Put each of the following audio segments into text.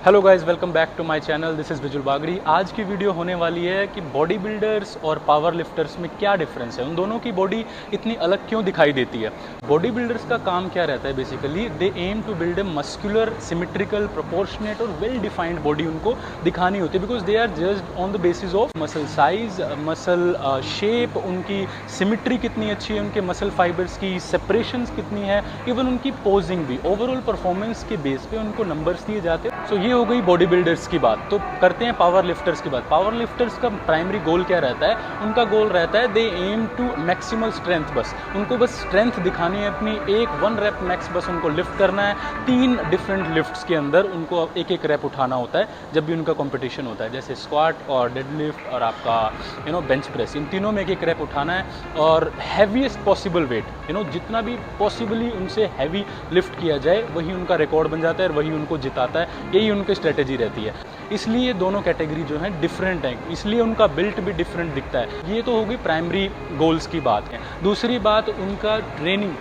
Hello guys, welcome back to my channel. This is Vijul Bagri. आज की video होने वाली है कि बॉडी बिल्डर्स और पावर लिफ्टर्स में क्या डिफरेंस है, उन दोनों की बॉडी इतनी अलग क्यों दिखाई देती है। बॉडी बिल्डर्स का काम क्या रहता है, basically they aim to build a muscular, symmetrical, proportionate और वेल डिफाइंड बॉडी उनको दिखानी होती है, because they are judged on the basis of muscle size, muscle shape, उनकी सिमेट्री कितनी अच्छी है, उनके मसल फाइबर्स की सेपरेशंस कितनी है, इवन उनकी पोजिंग भी, ओवरऑल परफॉर्मेंस के बेस पे उनको नंबर्स दिए जाते हैं। सो ये हो गई बॉडी बिल्डर्स की बात। तो करते हैं पावर लिफ्टर्स की बात। पावर लिफ्टर्स का प्राइमरी गोल क्या रहता है? उनका गोल रहता है दे एम टू मैक्सिमल स्ट्रेंथ। बस उनको बस स्ट्रेंथ दिखानी है अपनी, वन रैप मैक्स बस उनको लिफ्ट करना है। 3 डिफरेंट लिफ्ट्स के अंदर उनको एक रैप उठाना होता है जब भी उनका कंपटीशन होता है, जैसे स्क्वाट और डेडलिफ्ट और आपका बेंच प्रेस। इन तीनों में एक रैप उठाना है और हैवीएस्ट पॉसिबल वेट, जितना भी पॉसिबली उनसे हैवी लिफ्ट किया जाए वही उनका रिकॉर्ड बन जाता है और वही उनको जिताता है। यही उनकी स्ट्रेटेजी रहती है। इसलिए दोनों कैटेगरी जो है डिफरेंट है, इसलिए उनका बिल्ट भी डिफरेंट दिखता है। ये तो होगी प्राइमरी गोल्स की बात है। दूसरी बात, उनका ट्रेनिंग,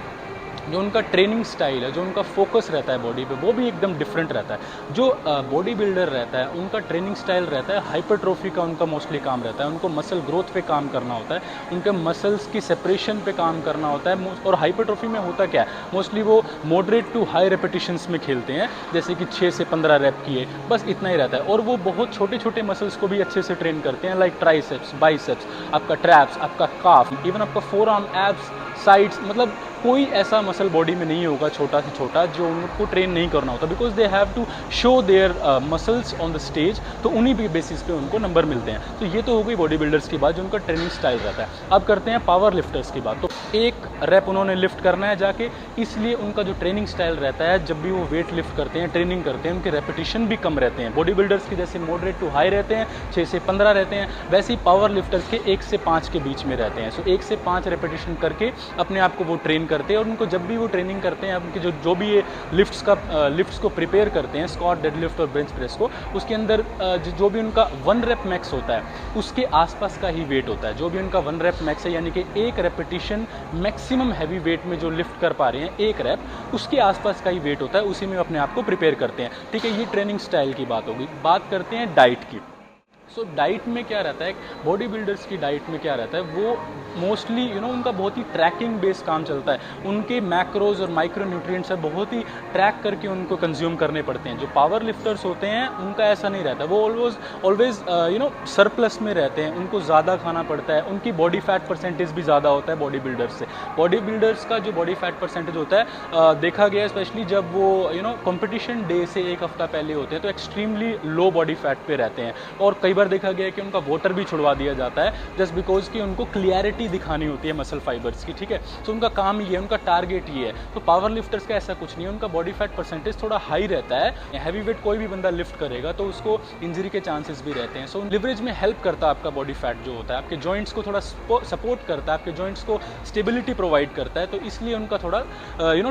जो उनका ट्रेनिंग स्टाइल है, जो उनका फोकस रहता है बॉडी पे, वो भी एकदम डिफरेंट रहता है। जो बॉडी बिल्डर रहता है उनका ट्रेनिंग स्टाइल रहता है हाइपरट्रोफी का, उनका मोस्टली काम रहता है। उनको मसल ग्रोथ पे काम करना होता है, उनके मसल्स की सेपरेशन पे काम करना होता है। और हाइपरट्रोफी में होता क्या है, मोस्टली वो मॉडरेट टू हाई रेपिटेशंस में खेलते हैं, जैसे कि 6 से 15 रैप किए, बस इतना ही रहता है। और वो बहुत छोटे छोटे मसल्स को भी अच्छे से ट्रेन करते हैं, लाइक ट्राइसेप्स, बाइसेप्स, आपका ट्रैप्स, आपका काफ, इवन आपका फोर आर्म, एब्स, साइड्स। मतलब कोई ऐसा मसल बॉडी में नहीं होगा छोटा से छोटा जो उनको ट्रेन नहीं करना होता, because they have to show their muscles on the stage. तो उन्हीं बेसिस पे उनको नंबर मिलते हैं। तो ये तो हो गई बॉडी बिल्डर्स की बात, जो उनका ट्रेनिंग स्टाइल रहता है। अब करते हैं पावर लिफ्टर्स की बात। तो एक रैप उन्होंने लिफ्ट करना है जाके, इसलिए उनका जो ट्रेनिंग स्टाइल रहता है, जब भी वो वेट लिफ्ट करते हैं, ट्रेनिंग करते हैं, उनके रेपिटेशन भी कम रहते हैं। बॉडी बिल्डर्स के जैसे मॉडरेट टू हाई रहते हैं, 6 से 15 रहते हैं, वैसे ही पावर लिफ्टर्स के 1 से 5 के बीच में रहते हैं। सो 1 से 5 रेपिटेशन करके अपने आप को वो ट्रेन करते हैं। और उनको जब भी वो ट्रेनिंग करते हैं, उनके जो भी ये लिफ्ट्स को प्रिपेयर करते हैं, स्क्वाट, डेडलिफ्ट और बेंच प्रेस को, उसके अंदर जो भी उनका 1 रैप मैक्स होता है उसके आसपास का ही वेट होता है। जो भी उनका 1 रैप मैक्स है, यानी कि एक रेपिटेशन मैक्सिमम हैवी वेट में जो लिफ्ट कर पा रहे हैं, एक रैप, उसके आसपास का ही वेट होता है, उसी में अपने आप को प्रिपेयर करते हैं। ठीक है, ये ट्रेनिंग स्टाइल की बात होगी। बात करते हैं डाइट की। सो डाइट में क्या रहता है, बॉडी बिल्डर्स की डाइट में क्या रहता है, वो मोस्टली उनका बहुत ही ट्रैकिंग बेस्ड काम चलता है। उनके मैक्रोज और माइक्रो न्यूट्रिएंट्स है बहुत ही ट्रैक करके उनको कंज्यूम करने पड़ते हैं। जो पावर लिफ्टर्स होते हैं उनका ऐसा नहीं रहता, वो ऑलवेज सरप्लस में रहते हैं, उनको ज़्यादा खाना पड़ता है, उनकी बॉडी फैट परसेंटेज भी ज़्यादा होता है बॉडी बिल्डर्स से। बॉडी बिल्डर्स का जो बॉडी फैट परसेंटेज होता है, देखा गया स्पेशली जब वो कंपटीशन डे से एक हफ्ता पहले होते हैं, तो एक्सट्रीमली लो बॉडी फैट पे रहते हैं। और कई बार देखा गया है कि उनका वाटर भी छुड़वा दिया जाता है, जस्ट बिकॉज कि उनको क्लियरिटी दिखानी होती है मसल फाइबर्स की। ठीक है, तो उनका काम ये है, उनका टारगेट ये है। तो पावर लिफ्टर्स का ऐसा कुछ नहीं है, उनका बॉडी फैट परसेंटेज थोड़ा हाई रहता है। हैवी वेट कोई भी बंदा लिफ्ट करेगा तो उसको इंजरी के चांसेस भी रहते हैं। सो लिवरेज में हेल्प करता है आपका बॉडी फैट जो होता है, आपके जॉइंट्स को थोड़ा सपोर्ट करता है, आपके जॉइंट्स को स्टेबिलिटी प्रोवाइड करता है। तो इसलिए उनका थोड़ा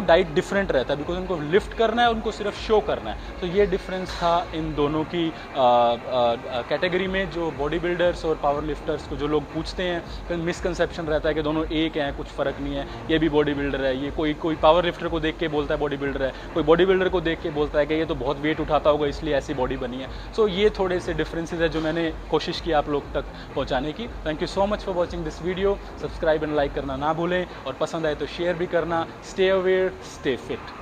डाइट डिफरेंट रहता है, बिकॉज उनको लिफ्ट करना है, उनको सिर्फ शो करना है। तो ये डिफरेंस था इन दोनों की कैटेगरी में। जो बॉडी बिल्डर्स और पावर लिफ्टर्स को जो लोग पूछते हैं, मिसकंसेप्शन रहता है कि दोनों एक हैं, कुछ फ़र्क नहीं है, ये भी बॉडी बिल्डर है, ये कोई पावर लिफ्टर को देख के बोलता है बॉडी बिल्डर है, कोई बॉडी बिल्डर को देख के बोलता है कि ये तो बहुत वेट उठाता होगा इसलिए ऐसी बॉडी बनी है। सो ये थोड़े से डिफरेंसेस है जो मैंने कोशिश की आप लोग तक पहुँचाने की। Thank you so much for watching this video. Subscribe and like करना ना भूलें, और पसंद आए तो शेयर भी करना। Stay aware, stay fit.